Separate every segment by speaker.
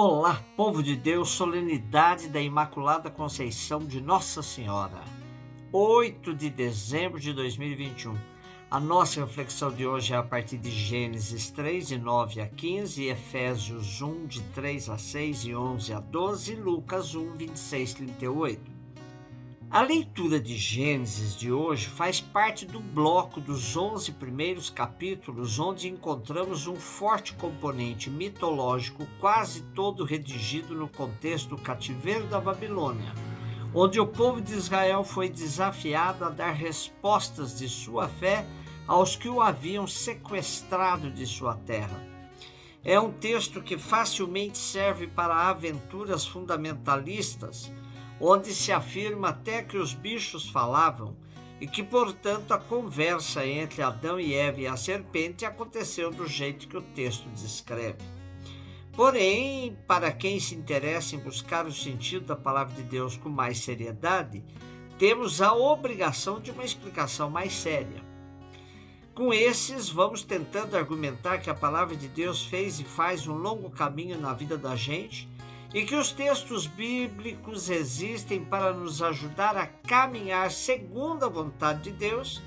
Speaker 1: Olá, povo de Deus, solenidade da Imaculada Conceição de Nossa Senhora, 8 de dezembro de 2021. A nossa reflexão de hoje é a partir de Gênesis 3, de 9 a 15, e Efésios 1, de 3 a 6 e 11 a 12, e Lucas 1, 26 a 38. A leitura de Gênesis de hoje faz parte do bloco dos 11 primeiros capítulos, onde encontramos um forte componente mitológico, quase todo redigido no contexto do cativeiro da Babilônia, onde o povo de Israel foi desafiado a dar respostas de sua fé aos que o haviam sequestrado de sua terra. É um texto que facilmente serve para aventuras fundamentalistas, onde se afirma até que os bichos falavam e que, portanto, a conversa entre Adão e Eva e a serpente aconteceu do jeito que o texto descreve. Porém, para quem se interessa em buscar o sentido da palavra de Deus com mais seriedade, temos a obrigação de uma explicação mais séria. Com esses, vamos tentando argumentar que a palavra de Deus fez e faz um longo caminho na vida da gente, e que os textos bíblicos existem para nos ajudar a caminhar segundo a vontade de Deus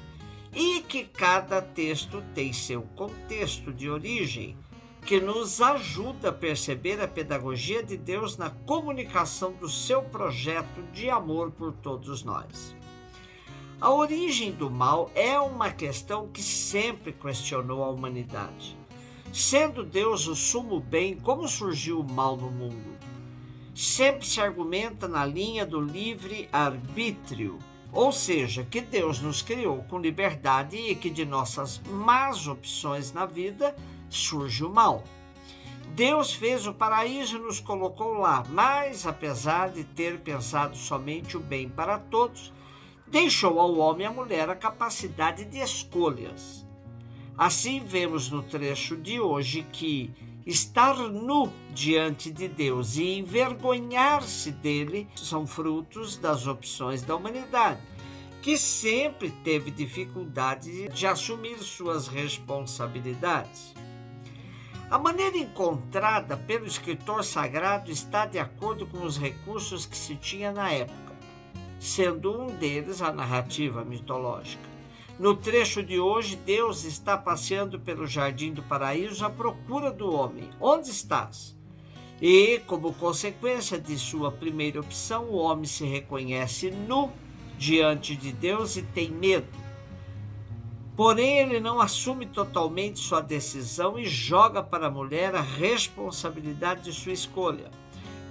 Speaker 1: e que cada texto tem seu contexto de origem, que nos ajuda a perceber a pedagogia de Deus na comunicação do seu projeto de amor por todos nós. A origem do mal é uma questão que sempre questionou a humanidade. Sendo Deus o sumo bem, como surgiu o mal no mundo? Sempre se argumenta na linha do livre-arbítrio, ou seja, que Deus nos criou com liberdade e que de nossas más opções na vida surge o mal. Deus fez o paraíso e nos colocou lá, mas apesar de ter pensado somente o bem para todos, deixou ao homem e à mulher a capacidade de escolhas. Assim vemos no trecho de hoje que estar nu diante de Deus e envergonhar-se dele são frutos das opções da humanidade, que sempre teve dificuldade de assumir suas responsabilidades. A maneira encontrada pelo escritor sagrado está de acordo com os recursos que se tinha na época, sendo um deles a narrativa mitológica. No trecho de hoje, Deus está passeando pelo jardim do paraíso à procura do homem. Onde estás? E, como consequência de sua primeira opção, o homem se reconhece nu diante de Deus e tem medo. Porém, ele não assume totalmente sua decisão e joga para a mulher a responsabilidade de sua escolha.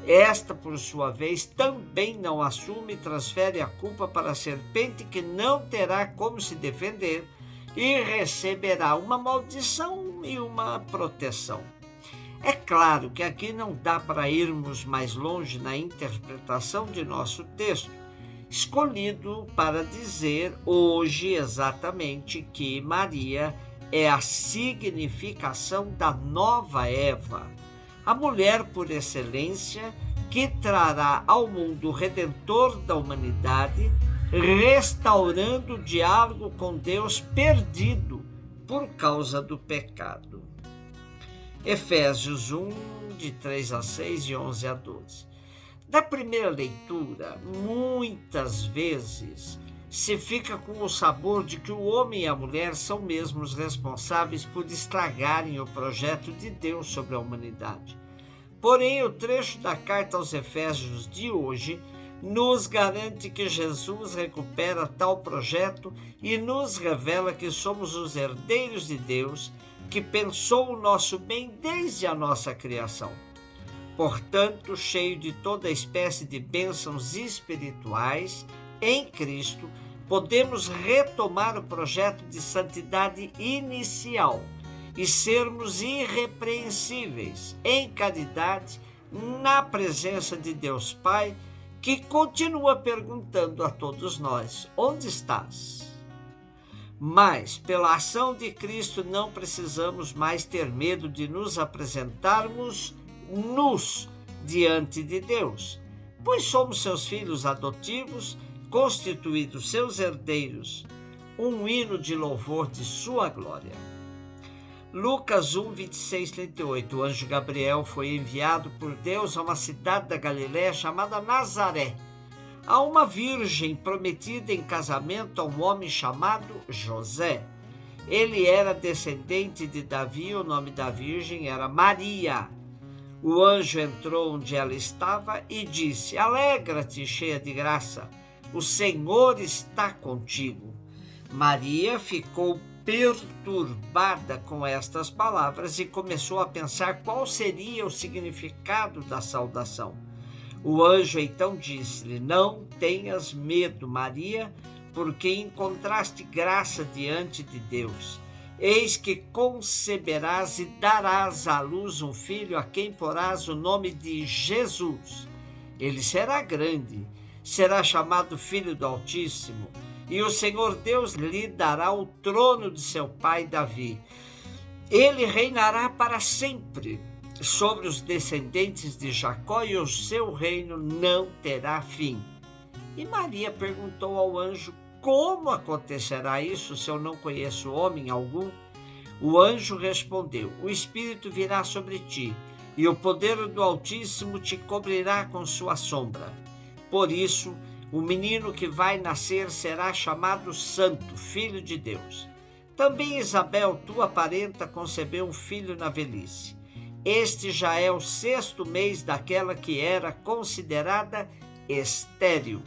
Speaker 1: Esta, por sua vez, também não assume e transfere a culpa para a serpente, que não terá como se defender e receberá uma maldição e uma proteção. É claro que aqui não dá para irmos mais longe na interpretação de nosso texto, escolhido para dizer hoje exatamente que Maria é a significação da nova Eva, a mulher por excelência, que trará ao mundo o Redentor da humanidade, restaurando o diálogo com Deus perdido por causa do pecado. Efésios 1, de 3 a 6 e 11 a 12. Da primeira leitura, muitas vezes se fica com o sabor de que o homem e a mulher são mesmo os responsáveis por estragarem o projeto de Deus sobre a humanidade. Porém, o trecho da carta aos Efésios de hoje nos garante que Jesus recupera tal projeto e nos revela que somos os herdeiros de Deus, que pensou o nosso bem desde a nossa criação. Portanto, cheio de toda espécie de bênçãos espirituais, em Cristo, podemos retomar o projeto de santidade inicial e sermos irrepreensíveis em caridade na presença de Deus Pai, que continua perguntando a todos nós: onde estás? Mas, pela ação de Cristo, não precisamos mais ter medo de nos apresentarmos nus diante de Deus, pois somos seus filhos adotivos, constituídos seus herdeiros, um hino de louvor de sua glória. Lucas 1, 26, 38. O anjo Gabriel foi enviado por Deus a uma cidade da Galiléia chamada Nazaré, a uma virgem prometida em casamento a um homem chamado José. Ele era descendente de Davi, o nome da virgem era Maria. O anjo entrou onde ela estava e disse: Alegra-te, cheia de graça, o Senhor está contigo. Maria ficou perturbada com estas palavras e começou a pensar qual seria o significado da saudação. O anjo então disse-lhe: Não tenhas medo, Maria, porque encontraste graça diante de Deus. Eis que conceberás e darás à luz um filho a quem porás o nome de Jesus. Ele será grande, será chamado Filho do Altíssimo, e o Senhor Deus lhe dará o trono de seu pai Davi. Ele reinará para sempre sobre os descendentes de Jacó, e o seu reino não terá fim. E Maria perguntou ao anjo: Como acontecerá isso se eu não conheço homem algum? O anjo respondeu: O Espírito virá sobre ti, e o poder do Altíssimo te cobrirá com sua sombra. Por isso, o menino que vai nascer será chamado Santo, Filho de Deus. Também Isabel, tua parenta, concebeu um filho na velhice. Este já é o 6º mês daquela que era considerada estéril,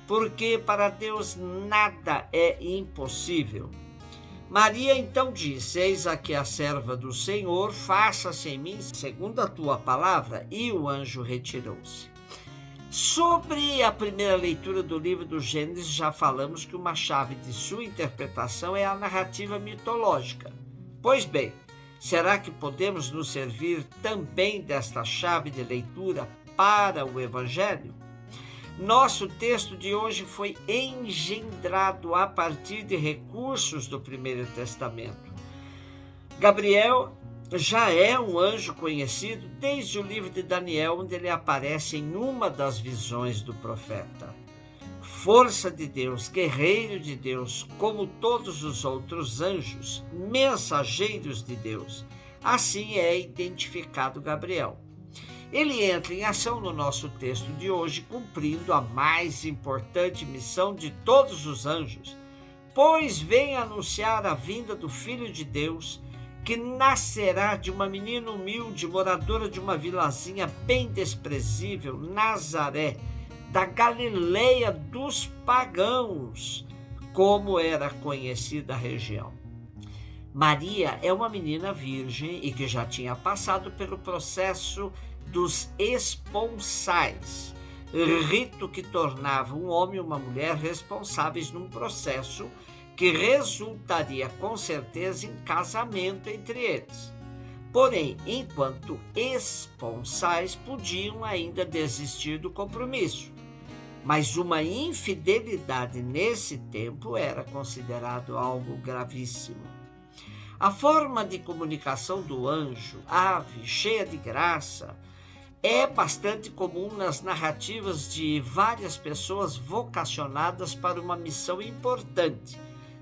Speaker 1: porque para Deus nada é impossível. Maria então disse: Eis aqui a serva do Senhor, faça-se em mim segundo a tua palavra. E o anjo retirou-se. Sobre a primeira leitura do livro do Gênesis, já falamos que uma chave de sua interpretação é a narrativa mitológica. Pois bem, será que podemos nos servir também desta chave de leitura para o Evangelho? Nosso texto de hoje foi engendrado a partir de recursos do Primeiro Testamento. Gabriel já é um anjo conhecido desde o livro de Daniel, onde ele aparece em uma das visões do profeta. Força de Deus, guerreiro de Deus, como todos os outros anjos, mensageiros de Deus. Assim é identificado Gabriel. Ele entra em ação no nosso texto de hoje, cumprindo a mais importante missão de todos os anjos, pois vem anunciar a vinda do Filho de Deus, que nascerá de uma menina humilde, moradora de uma vilazinha bem desprezível, Nazaré, da Galileia dos pagãos, como era conhecida a região. Maria é uma menina virgem e que já tinha passado pelo processo dos esponsais, rito que tornava um homem e uma mulher responsáveis num processo que resultaria com certeza em casamento entre eles. Porém, enquanto esponsais, podiam ainda desistir do compromisso. Mas uma infidelidade nesse tempo era considerado algo gravíssimo. A forma de comunicação do anjo, ave, cheia de graça, é bastante comum nas narrativas de várias pessoas vocacionadas para uma missão importante,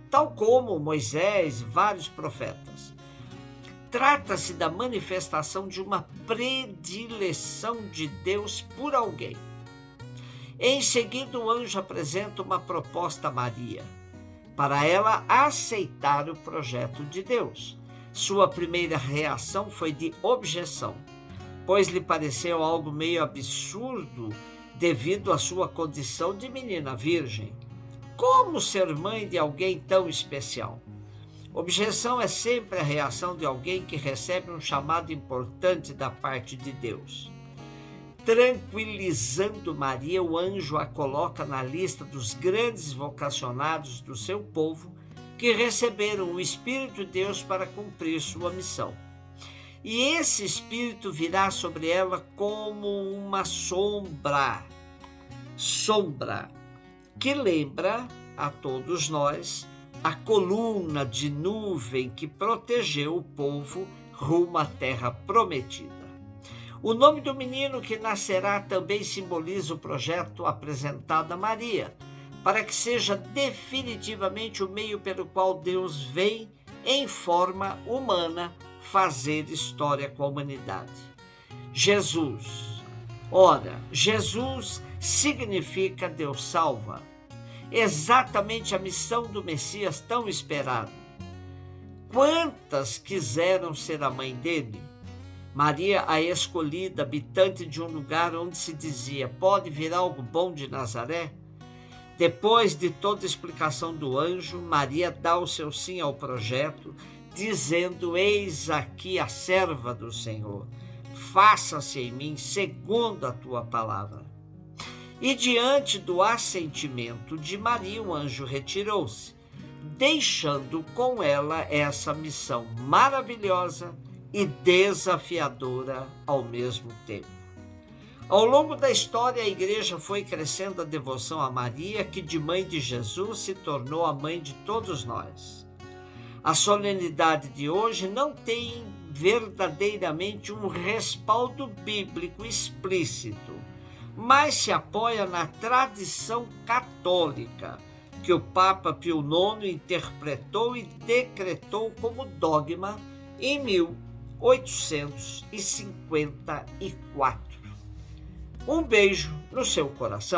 Speaker 1: tal como Moisés e vários profetas. Trata-se da manifestação de uma predileção de Deus por alguém. Em seguida, o anjo apresenta uma proposta a Maria, para ela aceitar o projeto de Deus. Sua primeira reação foi de objeção, pois lhe pareceu algo meio absurdo devido à sua condição de menina virgem. Como ser mãe de alguém tão especial? Objeção é sempre a reação de alguém que recebe um chamado importante da parte de Deus. Tranquilizando Maria, o anjo a coloca na lista dos grandes vocacionados do seu povo que receberam o Espírito de Deus para cumprir sua missão. E esse Espírito virá sobre ela como uma sombra, que lembra a todos nós a coluna de nuvem que protegeu o povo rumo à terra prometida. O nome do menino que nascerá também simboliza o projeto apresentado a Maria, para que seja definitivamente o meio pelo qual Deus vem em forma humana fazer história com a humanidade. Jesus. Ora, Jesus significa Deus salva. Exatamente a missão do Messias tão esperado. Quantas quiseram ser a mãe dele? Maria, a escolhida, habitante de um lugar onde se dizia: pode vir algo bom de Nazaré? Depois de toda a explicação do anjo, Maria dá o seu sim ao projeto, dizendo: eis aqui a serva do Senhor, faça-se em mim segundo a tua palavra. E diante do assentimento de Maria, o anjo retirou-se, deixando com ela essa missão maravilhosa e desafiadora ao mesmo tempo. Ao longo da história, a igreja foi crescendo a devoção a Maria, que de mãe de Jesus se tornou a mãe de todos nós. A solenidade de hoje não tem verdadeiramente um respaldo bíblico explícito, mas se apoia na tradição católica, que o Papa Pio IX interpretou e decretou como dogma em 1854. Um beijo no seu coração.